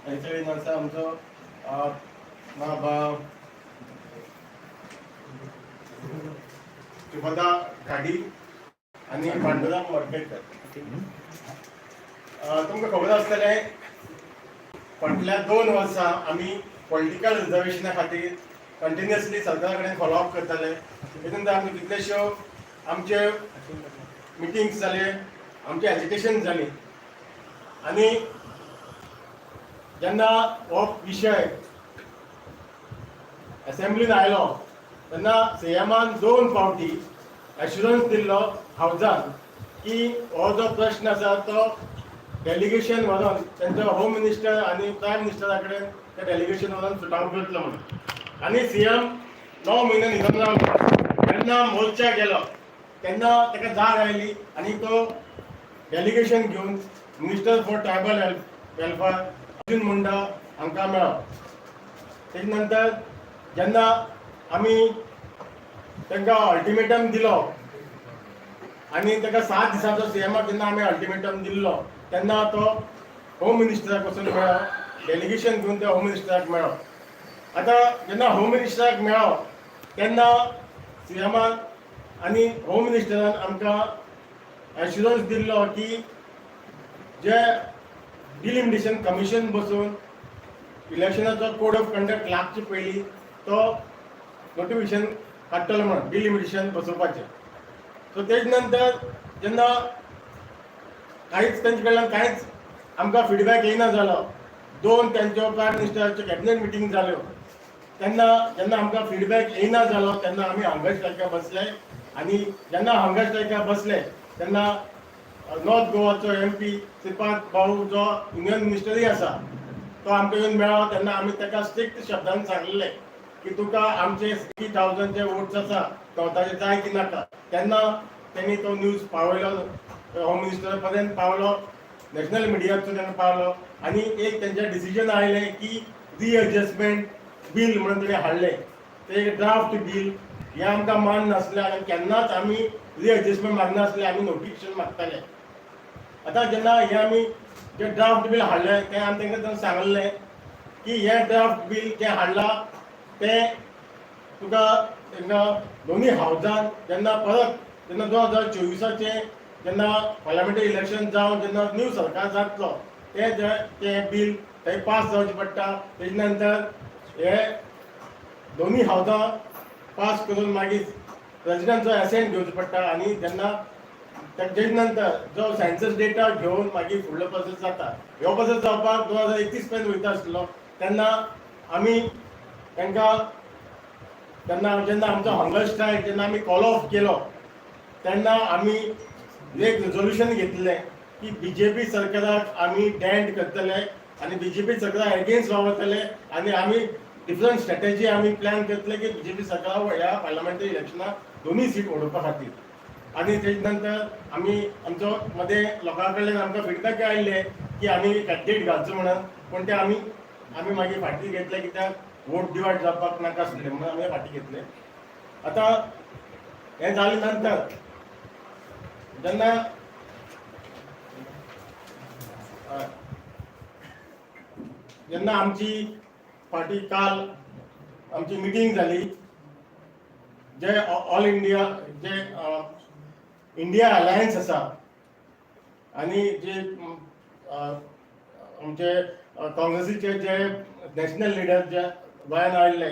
थंयसर आसा आमचो बाबा शुभदा घाडी आणि पांडुरंग मडकेकर. तुमकां खबर आसतलें फाटल्या 2 वर्सां आमी पॉलिटिकल रिजर्वेशना खातीर कंटिन्युअसली सरकारा कडेन फॉलोअप करताले. तितून आमी कितलेश्यो आमचे मिटिंग्स जाले, आमचे एजिटेशन जाली आनी जेन्ना हो विशय असेंब्लीन आयलो तेन्ना सीएमान 2 फावटी एश्युरन्स दिल्लो हावजान की हो जो प्रश्न आसा तो डेलिगेशन व्हरून तेंचो होम मिनिस्टर आनी प्रायम मिनिस्टरा कडेन ते डेलिगेशन व्हरून सुटावो करतलो म्हणून. आनी सीएम 9 म्हयने न्हिदून रावलो. जेन्ना मोर्चा गेलो तेन्ना ताका जाग आयली आनी तो डेलिगेशन घेवन minister for tribal welfare Arjun Munda हांकां मेळ्ळो. तेजे नंतर जेन्ना आमी तांकां अल्टिमेटम दिलो आनी ताका 7 दिसांचो सीएमाक जेन्ना आमी अल्टिमेटम दिल्लो तेन्ना तो होम मिनिस्टराक वचून मेळ्ळो. डेलिगेशन घेवन तो होम मिनिस्टराक मेळ्ळो. आतां जेन्ना होम मिनिस्टराक मेळ्ळो तेन्ना सीएमान आनी होम मिनिस्टरान आमकां एश्युरन्स दिल्लो की जे डिलिमिटेशन कमिशन बसून इलेक्शनाचो कोड ऑफ कंडक्ट लागचे पयलीं तो नोटिफिकेशन काडटलो म्हणून डिलिमिटेशन बसोवपाचें. सो तेजे नंतर जेन्ना कांयच तेंचे कडल्यान कांयच आमकां फिडबॅक येयना जालो, 2 तेंच्यो प्रायम मिनिस्टराच्यो कॅबिनेट मिटींग जाल्यो तेन्ना जेन्ना आमकां फिडबॅक येयना जालो तेन्ना आमी हंगर स्ट्रायकार बसले. आनी जेन्ना हंगर स्ट्रायकार बसले तेन्ना नॉर्थ गोवाचो MP श्रीपाद भाऊ जो युनियन मिनिस्टरूय आसा तो आमकां येवन मेळ्ळो. तेन्ना आमी ताका स्ट्रिक्ट शब्दान सांगलेलें की तुका आमचे 60,000 जे वोट्स आसा नॉर्थाचे जाय की नाका. तेन्ना तेणी तो न्यूज पावयलो, होम मिनिस्टरा पर्यंत पावलो, नॅशनल मिडियाचो तेन्ना पावलो आनी एक तेंचें डिसिजन आयलें की रिएडजस्टमेंट बील म्हणून तेणें हाडलें. ते एक ड्राफ्ट बील हें आमकां मान नासलें आनी केन्नाच आमी रिएडजस्टमेंट मागनासले, आमी नोटिफिकेशन मागताले. आतां जेन्ना हें आमी जें ड्राफ्ट बील हाडलें तें आमी तांकां सांगलेलें की हें ड्राफ्ट बील जें हाडलां तें तुका तांकां दोनूय हावजान जेन्ना परत जेन्ना 2024 जेन्ना पार्लियामेंटरी इलेक्शन जावन जेन्ना न्यू सरकार जातलो तें बील थंय पास जावचें पडटा. तेजे नंतर हे दोनूय हावजां पास करून मागीर प्रेसिडेंटचो एसेंट घेवचो पडटा आनी जेन्ना तेजे नंतर जो सेन्सस डेटा घेवन मागीर फुडलो प्रोसेस जाता. ह्यो प्रोसेस जावपाक 2031 पर्यंत वयता आसलो. तेन्ना आमी तांकां जेन्ना आमचो हंगर स्ट्रायक जेन्ना आमी कॉल ऑफ केलो तेन्ना आमी एक रिजोल्युशन घेतलें की BJP सरकाराक आमी डेंट करतले आनी BJP सरकारा एगेन्स्ट वावरतले आनी आमी डिफरंट स्ट्रॅटेजी आमी प्लॅन करतले की BJP सरकार ह्या पार्लियामेंटरी इलेक्शनाक दोनूय सीट ओडोवपा खातीर. आनी तेजे नंतर आमी आमचो मदें लोकां कडल्यान आमकां फिडबॅक आयिल्ले की आमी कॅन्डिडेट घालचो म्हणून, पूण ते आमी मागीर फाटीं घेतले कित्याक वोट डिवायड जावपाक नाका आसलें म्हणून आमी फाटीं घेतले. आतां हें जाले नंतर जेन्ना आमची फाटीं काल आमची मिटींग जाली जे ऑल इंडिया जे इंडिया अलायन्स आसा आनी जे आमचे काँग्रेसीचे जे नॅशनल लिडर जे गोंयान आयिल्ले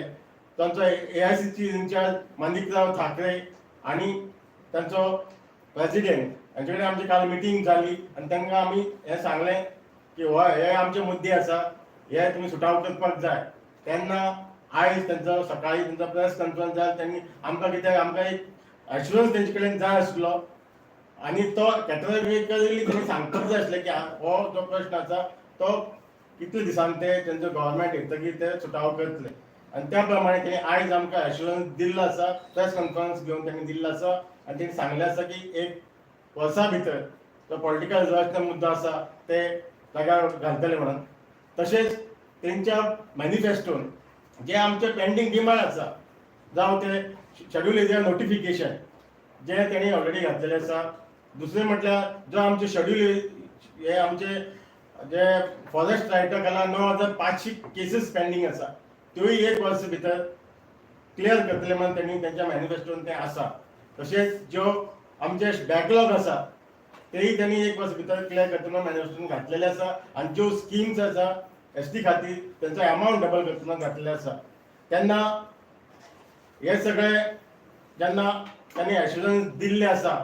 तांचो AICC इन्चार्ज माणिकराव ठाकरे आनी तांचो प्रेसिडेंट हांचे कडेन आमची काल मिटींग जाली आनी तांकां आमी हें सांगलें की हे आमचे मुद्दे आसा, हे तुमी सुटाव करपाक जाय. तेन्ना आयज तेंचो सकाळीं तेंचो प्रेस कॉन्फरन्स जाली. तेणी आमकां कित्याक आमकां एक एश्युरन्स तेंचे कडेन जाय आसलो आनी तो कॅटेगोरिकली तेणी सांगपाक जाय आसलें की हो जो प्रश्न आसा तो कितले दिसान तेंचो गव्हर्मेंट येतकीर ते सुटाव करतले. आनी त्या प्रमाणे तेणी आयज आमकां एश्युरन्स दिल्लो आसा, प्रेस कॉन्फरन्स घेवन तेणी दिल्लो आसा आनी तेणी सांगलें आसा की 1 वर्सा भितर जो पॉलिटिकल रिजर्वेशना मुद्दो आसा ते जाग्यार घालतले म्हणून. तशेंच तेंच्या मॅनिफेस्टोन जे आमचे पेंडींग डिमांड आसा जावं ते शेड्यूल एरिया नोटिफिकेशन जे तेणी ऑलरेडी घातलेलें आसा. दुसरें म्हटल्यार जो आमचे शेड्यूल हे आमचे जे फॉरेस्ट रायटा खाला 9500 केसीस पेंडिंग आसा त्योय 1 वर्स भितर क्लियर करतले म्हणून त्यांनी त्यांच्या मॅनिफेस्टोन ते आसा. तशेंच ज्यो आमचे बॅकलॉग आसा तेही त्यांनी 1 वर्स भितर क्लियर करतले म्हणून मॅनिफेस्टोन घातलेले आसा. आनी ज्यो स्किम्स आसा एसटी खातीर त्यांचो अमावंट डबल करतले म्हणून घातलेले आसा. तेन्ना हे सगळे जेन्ना त्यांनी एश्युरन्स दिल्ले आसा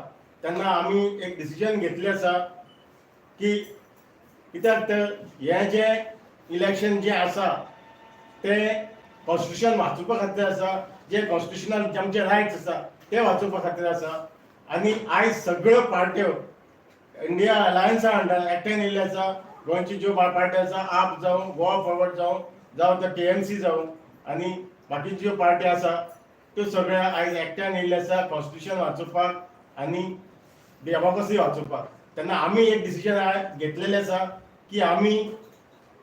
तेन्ना आमी एक डिसिजन घेतले आसा की कित्याक तर हे जे इलेक्शन जे आसा ते कॉन्स्टिट्यूशन वाचोवपा खातीर आसा. जे कॉन्स्टिट्यूशनल जे आमचे रायट्स आसा ते वाचोवपा खातीर आसा. आनी आयज सगळ्यो पार्ट्यो इंडिया अलायन्सा अंडर एकठांय येयल्ले आसा. गोंयची ज्यो पार्टी आसा आप जावं गोवा फॉरवर्ड जावं ते TMC जावं आनी बाकी ज्यो पार्टी आसा त्यो सगळ्या आयज एकठांय येयल्ले आसा कॉन्स्टिट्यूशन वाचोवपाक आनी डेमोक्रेसी वाचोवपाक. तेन्ना आमी एक डिसिजन घेतलेलें आसा की आमी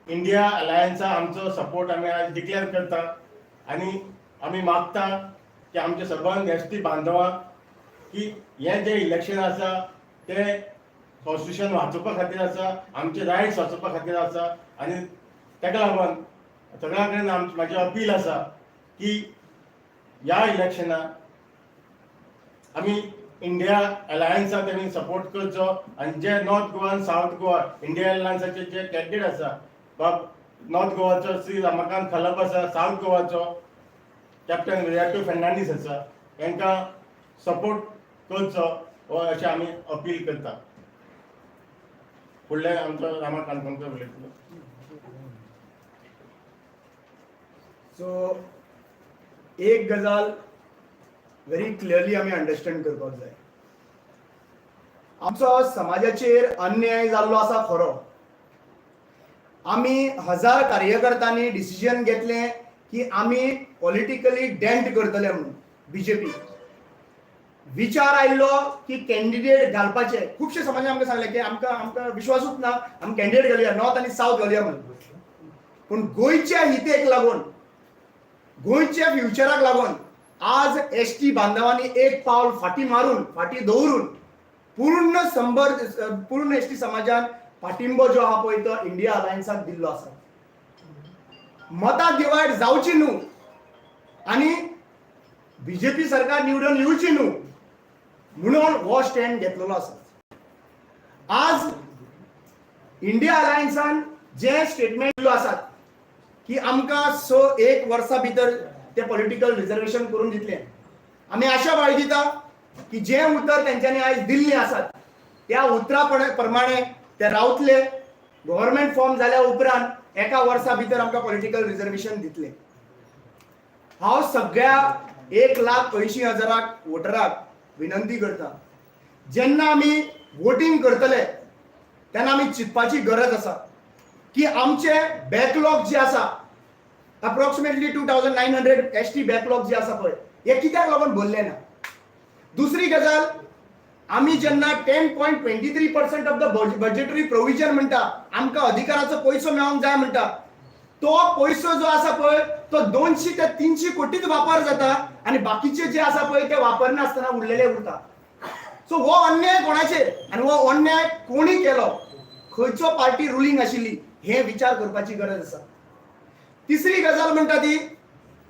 इंडिया अलायन्सा आमचो सपोर्ट आमी आज डिक्लेअर करता. आनी आमी मागता की आमचे सबंद एसटी बांदवांक की हे जे इलेक्शन आसा ते कॉन्स्टिट्यूशन वाचोवपा खातीर आसा. आमचे रायट्स वाचोवपा खातीर आसा. आनी ताका लागून सगळ्या कडेन म्हाजें अपील आसा की ह्या इलेक्शनाक आमी इंडिया अलायन्सा तेणी सपोर्ट करचो. आनी जे नॉर्थ गोवा आनी सावथ गोवा इंडिया अलायन्साचे जे कॅन्डिडेट आसा नॉर्थ गोवाचो श्री रमाकांत खलप आसा, सावथ गोवाचो कॅप्टन विराटो फेर्नांडीस आसा, तांकां सपोर्ट करचो हो अशें आमी अपील करता. फुडले आमचो रमाकांत उलयतलो. सो एक गजाल व्हेरी क्लियरली आमी अंडरस्टँड करपाक जाय. आमचो समाजाचेर अन्याय जाल्लो आसा खरो. आमी 1000 कार्यकर्त्यांनी डिसिजन घेतलें की आमी पॉलिटिकली डेंट करतले म्हणून. बीजेपी विचार आयलो की कॅन्डिडेट घालपाचे. खुबशे समाजान आमकां सांगले की आमकां विश्वासूच ना, आमी कॅन्डिडेट घालुया, नॉर्थ आनी सावथ घालुया म्हणून. पूण गोंयच्या हितेक लागून, गोंयच्या फ्युचराक लागून आज एसटी बांधवांनी एक पावल फाटी दवरून पूर्ण एसटी समाजान पाठिंबो जो आहा पळय तो इंडिया अलायन्साक दिल्लो आसा. मतां डिवायड जावची न्हू आनी बीजेपी सरकार निवडून येवची न्हू म्हणून हो स्टँड घेतलेलो आसा. आज इंडिया अलायन्सान जे स्टेटमेंट दिल्लो आसात की आमकां 1 वर्सा भितर ते पॉलिटिकल रिजर्वेशन करून दितले. आमी आशा बाळगिता की जे उतर तेंच्यांनी आयज दिल्ली आसात त्या उतरा प्रमाणे ते रावतले. गव्हर्नमेंट फॉर्म जाल्या उपरांत 1 वर्सा भितर आमकां पॉलिटिकल रिजर्वेशन दितले. हांव सगळ्या 1,80,000 वोटराक विनंती करता, जेन्ना आमी वोटींग करतले तेन्ना आमी चिंतपाची गरज आसा की आमचे बॅकलॉग जे आसा अप्रॉक्सिमेटली 2900 एसटी बॅकलॉग जे आसा पळय हे कित्याक लागून भरले ना. दुसरी गजाल, आमी जेन्ना 10.23% ऑफ द बजेटरी प्रोविजन म्हणटा, आमकां अधिकाराचो पयसो मेळोंक जाय म्हणटा, तो पयसो जो आसा पळय तो 200 ते 300 कोटीच वापर जाता आनी बाकीचे जे आसा पळय ते वापरनासतना उरलेले उरता. सो हो अन्याय कोणाचेर आनी हो अन्याय कोणी केलो, खंयचो पार्टी रुलींग आशिल्ली हे विचार करपाची गरज आसा. तिसरी गजाल म्हणटा ती,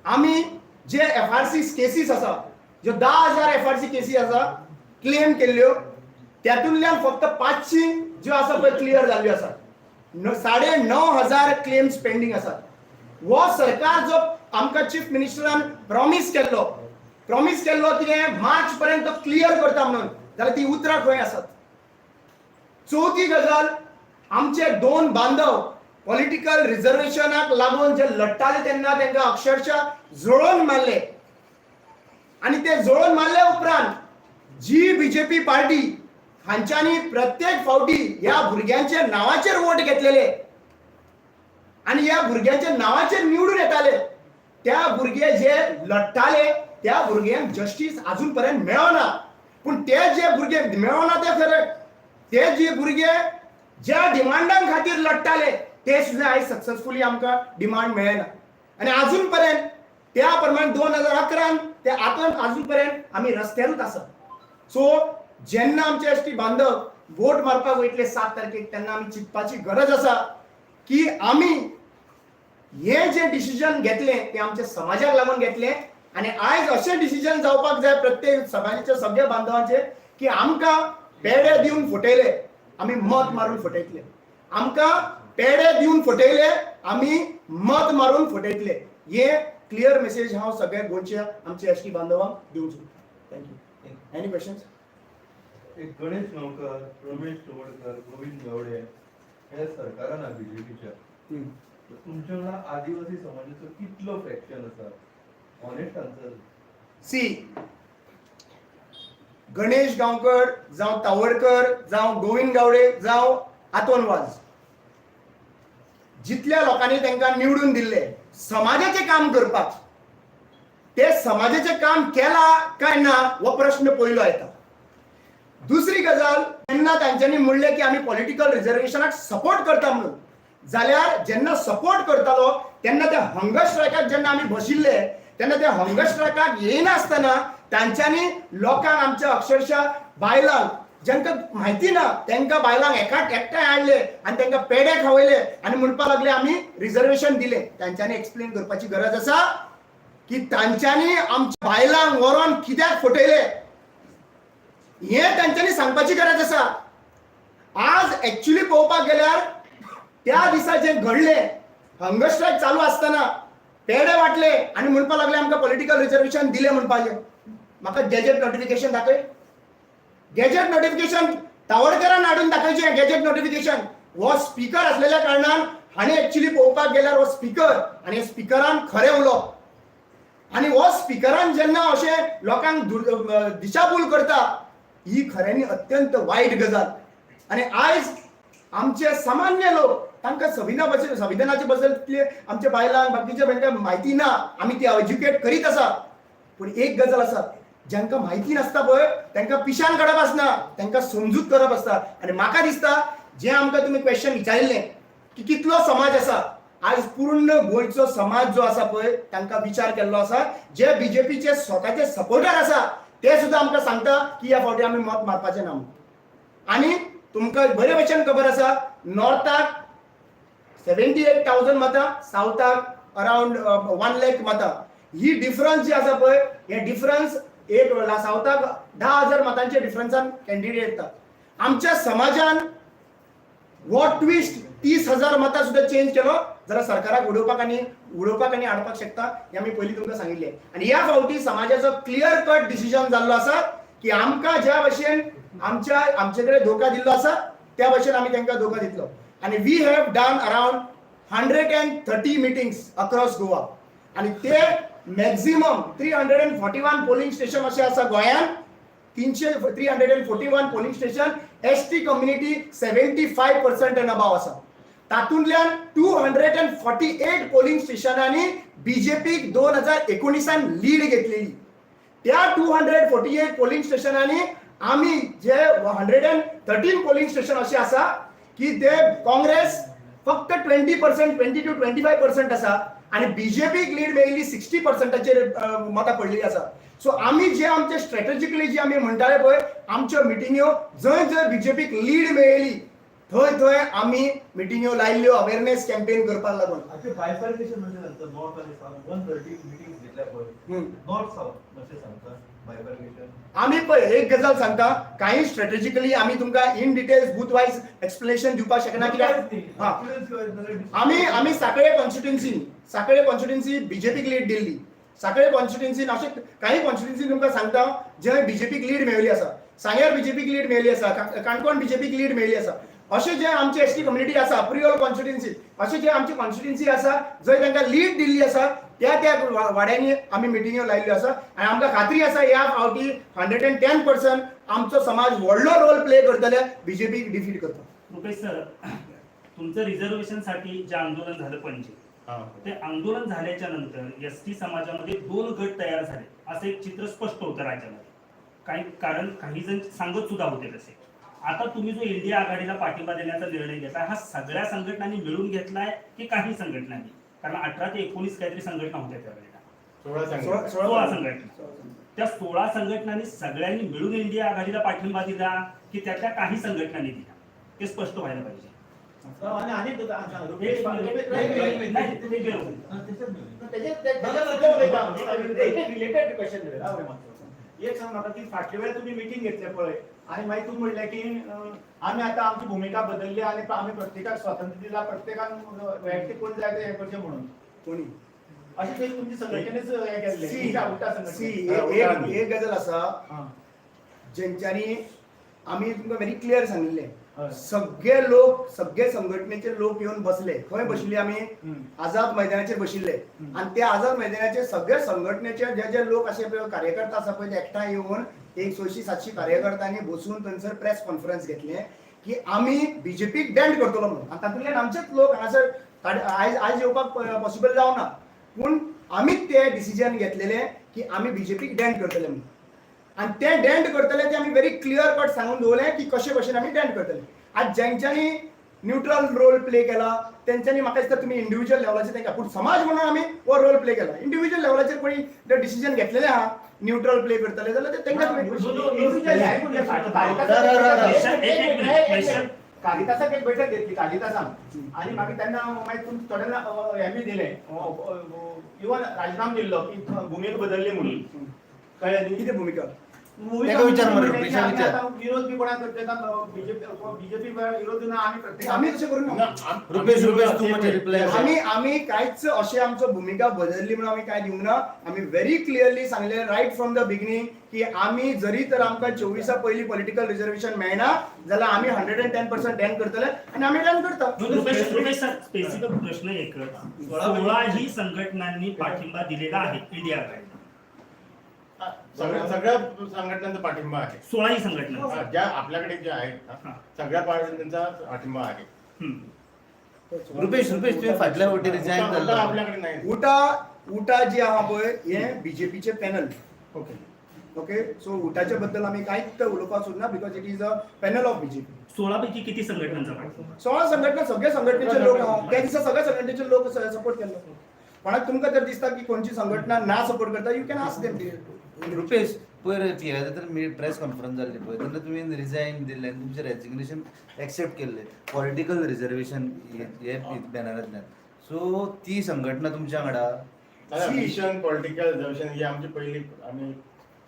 आमी जे FRC केसीस आसा, ज्यो 10,000 FRC केसी आसा क्लेम केल्ल्यो, त्यातूंतल्यान फक्त 500 ज्यो आसा पळय क्लियर जाल्ल्यो आसात. 9,500 क्लेम्स पेंडिंग आसात. हो सरकार जो आमकां चीफ मिनिस्टरान प्रॉमिस केल्लो कितें मार्च पर्यंत क्लियर करता म्हणून, जाल्यार ती उतरां खंय आसात. चौथी गजाल, आमचे 2 बांधव पॉलिटिकल रिजर्वेशनाक लागून जे लढटाले तेन्ना तांकां अक्षरशः जळोवन मारले आनी ते जळोवन मारले उपरांत जी बीजेपी पार्टी हांच्यांनी प्रत्येक फावटी ह्या भुरग्यांच्या नांवाचेर वोट घेतलेले आनी ह्या भुरग्यांच्या नांवाचेर निवडून येताले, त्या भुरगे जे लढटाले त्या भुरग्यांक जस्टीस अजून पर्यंत मेळना. पूण ते जे भुरगे मेळना ते खरे, ते जे भुरगे ज्या डिमांडां खातीर लढटाले ते सुद्दां आयज सक्सेसफुली आमकां डिमांड मेळना. आनी अजून पर्यंत त्या प्रमाणे 2011 ते आजून पर्यंत आमी रस्त्यारूच आसा. सो जेन्ना आमचे एसटी बांधव वोट मारपाक वयतले 7 तारखेक तेन्ना आमी चिंतपाची गरज आसा की आमी हे जे डिसिजन घेतले ते आमच्या समाजाक लागून घेतले आणि आयज अशें डिसिजन जावपाक जाय प्रत्येक समाजाच्या सगळ्या बांधवांचे की आमकां पेडे दिवन फटयले आमी मत मारून फटयतले, आमकां पेडे दिवन फटयले आमी मत मारून फटयतले, हे क्लियर मेसेज हांव सगळ्या गोंयच्या आमच्या एसटी बांधवांक दिवंक सोदता. थँक्यू. Any questions? एक गणेश गांवकर, रमेश तवडकर, गोविंद गावडे हे सरकारान हा बीजेपीच्या. तुमच्या वांगडा आदिवासी समाजाचो कितलो फ्रॅक्शन आसा? Honest answer. सी गणेश गांवकर जावं तावडकर जावं गोविंद गावडे जावं आतोनवाज, जितल्या लोकांनी तांकां निवडून दिल्ले समाजाचे काम करपाक, ते समाजाचे काम केला काय ना हो प्रश्न पयलो येता. दुसरी गजाल, जेन्ना तांच्यांनी म्हणलें की आमी पॉलिटिकल रिजर्वेशनाक सपोर्ट करता म्हणून, जाल्यार जेन्ना सपोर्ट करतालो तेन्ना त्या हंगर स्ट्रायकाक जेन्ना आमी बशिल्ले तेन्ना त्या हंगर स्ट्रायकाक येयनासतना तांच्यांनी लोकांक आमच्या अक्षरशः बायलांक ज्यांका माहिती ना तांकां बायलांक एकठांय हाडले आनी तांकां पेडे खावयले आनी म्हणपाक लागले आमी रिजर्वेशन दिले. तांच्यांनी एक्सप्लेन करपाची गरज आसा की तांच्यांनी आमच्या बायलांक व्हरोन कित्याक फटयले, हे तांच्यांनी सांगपाची गरज आसा. आज एक्चुअली पळोवपाक गेल्यार त्या दिसा जे घडले, हंगर स्ट्रायक चालू आसतना पेडे वाटले आनी म्हणपाक लागले आमकां पॉलिटिकल रिजर्वेशन दिले म्हणपाचें. म्हाका गॅजेट नोटिफिकेशन दाखय, गॅजेट नोटिफिकेशन तावडकरान हाडून दाखयचें. गॅजेट नोटिफिकेशन हो स्पीकर आसलेल्या कारणान हाणें एक्चुअली पळोवपाक गेल्यार हो स्पीकर आनी स्पीकरान खरें उलोवप आनी हो स्पीकरान जेन्ना अशें लोकांक दिशाभूल करता ही खऱ्यांनी अत्यंत वायट गजाल. आनी आयज आमचे सामान्य लोक तांकां संविधानाचे बद्दल आमच्या बायलांक बाकीच्या तांकां म्हायती ना, आमी ती एज्युकेट करीत आसा. पूण एक गजाल आसा, ज्यांकां म्हायती नासता पळय तांकां पिशान काडप आसना, तांकां समजूत करप आसता. आनी म्हाका दिसता जे आमकां तुमी क्वेश्चन विचारिल्लें की कितलो समाज आसा, आज पूर्ण गोंयचो समाज जो आसा पळय तांकां विचार केल्लो आसा. जे बीजेपीचे स्वताचे सपोर्टर आसा ते सुद्दां आमकां सांगता की ह्या फावटी आमी मत मारपाचें ना. आनी तुमकां बरे भशेन खबर आसा, नॉर्थाक 78,000 मतां, सावथाक अरावंड 1 लाख मतां. ही डिफरन्स जी आसा पळय, हे डिफरन्स एक सावथाक 10,000 मतांच्या डिफरन्सान कॅन्डिडेट येता. आमच्या समाजान हो ट्विस्ट 30,000 मतां सुद्दां चेंज केलो जाल्यार सरकाराक उडोवपाक आनी हाडपाक शकता. हे आमी पयलीं तुमकां सांगिल्लें. आनी ह्या फावटी समाजाचो क्लियर कट डिसिजन जाल्लो आसा की आमकां ज्या भशेन आमचे कडेन धोका दिल्लो आसा त्या भशेन आमी तांकां धोका दितलो. आनी we have done around 130 meetings across Goa आनी ते मॅक्झिमम 341 पोलिंग स्टेशन अशें आसा गोंयांत. 341 polling station ST community 75% end above आसा. तातूंतल्यान 248 पोलिंग स्टेशनांनी बीजेपीक 2019 लीड घेतलेली. त्या 248 पोलिंग स्टेशनांनी आमी जे 113 पोलिंग स्टेशन असे आसा की ते काँग्रेस फक्त 20% 20 to 25% आसा आणि बीजेपीक लीड मेळिल्ली 60%चेर मतां पडलेली आसा. सो आमी जे आमचे स्ट्रॅटेजिकली जे आमी म्हणटाले पळय आमच्यो मिटिंग्यो जंय जंय बीजेपीक लीड मेळिल्ली थंय थंय आमी मिटिंग्यो लायल्ल्यो अवेअरनेस कॅम्पेन करपाक लागून. अशें बायफर्केशन म्हणजे सांगता नॉर्थ आणि साउथ 130 मिटिंग्स घेतल्या पळय नॉर्थ साउथ अशें सांगता बायफर्केशन. आमी पळय एक गजाल सांगता काही स्ट्रॅटेजिकली आमी तुमकां in details booth wise explanation दिवपाक शकना कित्याक आमी साकळे कॉन्स्टिट्युएन्सी बीजेपीक लीड दिल्ली. साकळे कॉन्स्टिट्युएन्सीन अशें काही कॉन्स्टिट्युएन्सी तुमकां सांगता जंय बीजेपीक लीड मेळिल्ली आसा. सांगेर बीजेपीक लीड मेळिल्ली आसा, काणकोण बीजेपीक लीड मेळिल्ली आसा. अशें जे आमचे एसटी कम्युनिटी आसा प्रियोल कॉन्स्टिट्युएन्सी अशें जे आमची कॉन्स्टिट्युएन्सी आसा जंय तांकां लीड दिल्ली आसा त्या वाड्यांनी आमी मिटिंग्यो लायल्ल्यो आसा आनी आमकां खात्री आसा ह्या फावटी 110% आमचो समाज व्हडलो रोल प्ले करतले बीजेपीक डिफीट करता. रुपेश सर, तुमचं रिझर्वेशनसाठी जे आंदोलन झालं पणजी ते आंदोलन झाल्याच्या नंतर एसटी समाजामध्ये 2 गट तयार झाले असं एक चित्र स्पष्ट होतं राज्यामध्ये. काही जण सांगत सुद्धा होते तसे. आता तुम्ही जो इंडिया आघाडीला पाठिंबा देण्याचा निर्णय घेतलाय हा सगळ्या संघटनांनी मिळून घेतलाय की काही संघटनांनी? कारण 18 ते 19 काहीतरी संघटना होत्या त्यावेळेला, 16 संघटना. त्या 16 संघटनांनी सगळ्यांनी मिळून इंडिया आघाडीला पाठिंबा दिला की त्यातल्या काही संघटनांनी दिल्या ते स्पष्ट व्हायला पाहिजे. आणि आणि एक रुपेश मिनिट, नाही, तुम्ही वेळ होईल. रिलेटेड क्वेश्चन एक सांग म्हाका की फाटल्या वेळेला तुम्ही मिटींग घेतले पळय आणि मागीर तुम्ही म्हणलें की आमी आतां आमची भूमिका बदलली आणि आमी प्रत्येकाक स्वातंत्र्य दिला, प्रत्येकान वैयक्तीक कोण जाय ते हे करचें म्हणून कोणी अशें ते तुमची संघटनेच हे केल्लें उलटा सी एक गजाल आसा हां ज्यांच्यानी आम्ही तुमकां व्हेरी क्लियर सांगिल्लें हय. सगळे संघटनेचे लोक येऊन बसले. खंय बशिल्ले आमी आझाद मैदानाचेर बशिल्ले आणि त्या आझाद मैदानाचे सगळे संघटनेचे जे जे लोक असे पळय कार्यकर्ता आसा पळय ते एकठांय येऊन एक 600-700 कार्यकर्त्यांनी बसून थंयसर प्रेस कॉन्फरन्स घेतले की आमी बीजेपीक डॅन्ड करतलो म्हणून. आणि तातूंतल्यान आमचेच लोक हांगासर आयज येवपाक पॉसिबल जावना पूण आमीच ते डिसिजन घेतलेले की आमी बीजेपीक डॅन्ड करतले म्हणून. आणि ते डॅन्ड करतले ते आम्ही व्हेरी क्लियर कट सांगून दवरले की कशे भशेन आमी डॅन्ड करतले. आज ज्यांच्यानी न्यूट्रल रोल प्ले केला त्यांच्यानी म्हाका दिसता तुम्ही इंडिव्हिज्युअल लेवलाचेर तेंका पूण समाज म्हणून आमी हो रोल प्ले केला. इंडिव्हिज्युअल लेवलाचेर कोणी जर डिसिजन घेतलेले आहा न्यूट्रल प्ले करतले जाल्यार ते तेंकाच कालिदासाक एक बैठक घेतली कालिदासान आणि मागीर तेन्ना मागीर तुमी थोड्यांना हे बी दिलें इवन राजीनाम दिल्लो की भूमिका बदलली म्हणून कळ्ळें न्ही किती भूमिका विरोध बी कोणाक करता बीजेपी विरोध ना आमी प्रत्येक आमी तशें करूं ना. रुपेश तू म्हणजे रिप्लाय आम्ही कांयच अशें आमचो भूमिका बदलली म्हणून आमी काय दिवंक ना. आमी व्हेरी क्लियरली सांगले रायट फ्रॉम द बिगिनींग की आमी जरी तर आमकां 24 पयलीं पॉलिटिकल रिजर्वेशन मेळना जाल्यार आमी 110% डॅन करतले आणि आमी डॅन करता. रुपेश सर, स्पेसिफिक प्रश्न एकच, 16 ही संघटनांनी पाठिंबा दिलेला आहे इंडिया आघाडीला. सगळ्या संघटनांचा पाठिंबा आहे. 16 ही संघटना ज्या आपल्याकडे ज्या आहेत ना, सगळ्या पार्टींचा पाठिंबा आहे. रुपेश तुम्ही फाटल्या वटी रिजाईन उलटा झाला आपल्याकडे नाही. उटा जे आहा पळय हे बीजेपीचे पॅनल. ओके ओके सो उटाच्या बद्दल आमी कांयच उलोवपाक सोदना because it is a panel of BJP. 16 पैकी किती संघटनांचा पाठिंबा? 16 संघटना सगळे संघटनेचे लोक आहा त्या दिसा सगळ्या संघटनेचे लोक सपोर्ट केलो. कोणाक तुमकां जर दिसता की कोणची संघटना ना सपोर्ट करता you can ask them. Rupesh पयर तर मी प्रेस कॉन्फरन्स जाल्ली पळय तेन्ना तुमी रिजाईन दिल्ले आनी तुमचें रेजिग्नेशन एक्सेप्ट केल्लें पॉलिटिकल रिजर्वेशन हे बॅनरांतल्यान. सो ती संघटना तुमच्या वांगडा मिशन पॉलिटिकल रिझर्वेशन ही आमची पहिली आम्ही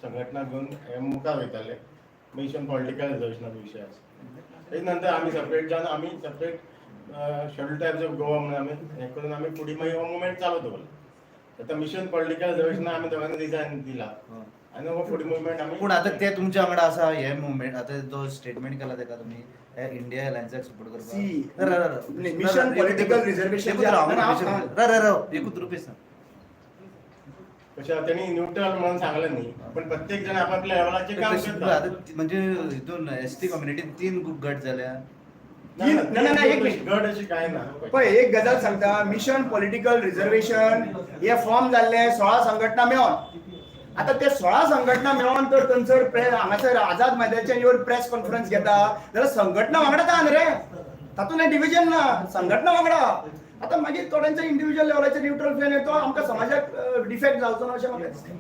संघटना घेऊन हे मुखार वयताले. मिशन पॉलिटिकल रिझर्वेशनाचो विषय आसा. तेच नंतर आम्ही सेपरेट जावन आम्ही सेपरेट शेड्यूल टायब्स ऑफ गोवा म्हणून आम्ही हे करून आम्ही फुडें मागीर हो मुवमेंट चालू दवरलो. आता मिशन पॉलिटिकल रिझर्वेशन आम्ही दोगांनी रिजायन दिला आणि हो फुडें मुवमेंट आम्ही. पूण आतां ते तुमच्या वांगडा आसा हे मुवमेंट आतां जो स्टेटमेंट केला तेका तुमी इंडिया अलायन्साक सपोर्ट करपाक मिशन पॉलिटिकल रिजर्वेशन एकूच रुपेश कशा त्यांनी न्यूट्रल म्हणून सांगलं नाही पण प्रत्येक जण आपापल्या लेवलाचे काम करतात. म्हणजे हितून एसटी कम्युनिटीन 3 गट जाल्या. एक मिनिट. गट अशी काय ना. पळय एक गजाल सांगता मिशन पॉलिटिकल रिजर्वेशन हे फॉर्म जाल्ले 16 संघटना मेळोन. आता ते 16 संघटना मेळोन तर थंयसर हांगासर आझाद मैदानाचेर येवन प्रेस कॉन्फरन्स घेता जाल्यार संघटना वांगडाच आहा न्ही रे. तातूंत डिव्हिजन ना संघटना वांगडा. आता मागीर थोड्यांचो इंडिव्हिज्युअल लेवलाचेर न्यूट्रल प्लेन येतो आमकां समाजाक डिफेक्ट जावचो ना अशें म्हाका दिसता.